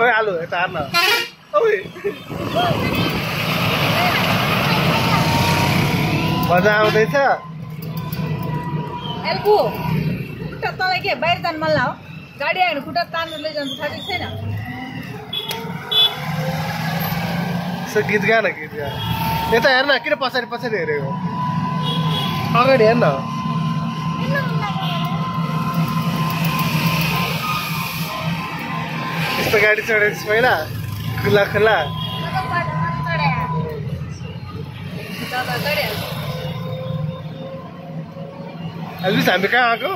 ओए आलु यता हार्न ओए मजा आउँदैछ एल्बु खुट्टा तँलाई के बाहिर जानु मन लाग्यो गाडी आयो भने खुट्टा तानेर लैजानु थाहा छैन यसो गीत गा न गीत गा यता हेर्न किन पछाडि पछाडि हेरेको अगाडि हेर्न यस्तो गाडी चढेछ पहिला खुला खुला अहिले हामी कहाँ आएको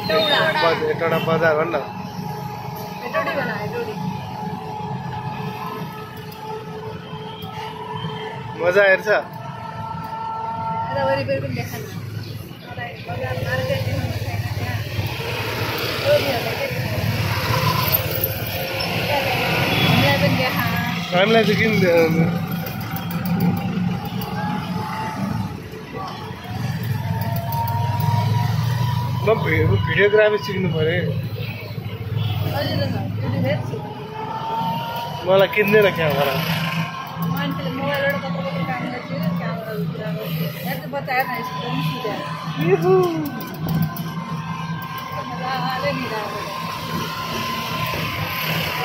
एउटा बजार भन्न मजा हेर्छ हामीलाई चाहिँ किन म भिडियोग्राफी सिक्नु पर्यो मलाई किन्दैन क्यामेरा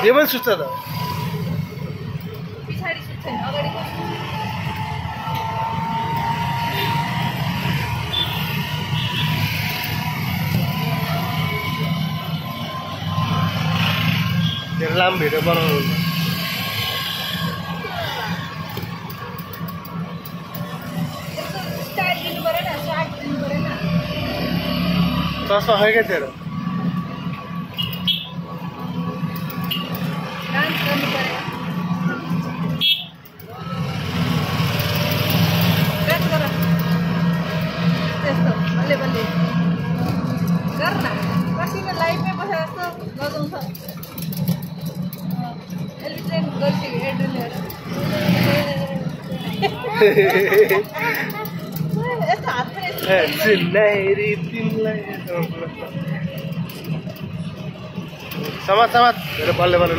यो पनि सुत्छ त पछाडि सुत्छ नि अगाडि धेरै लामो भिडियो बनाउनु हुन्छ चस्मा खै क्या तेरो समाज समाज बल्ले बल्ले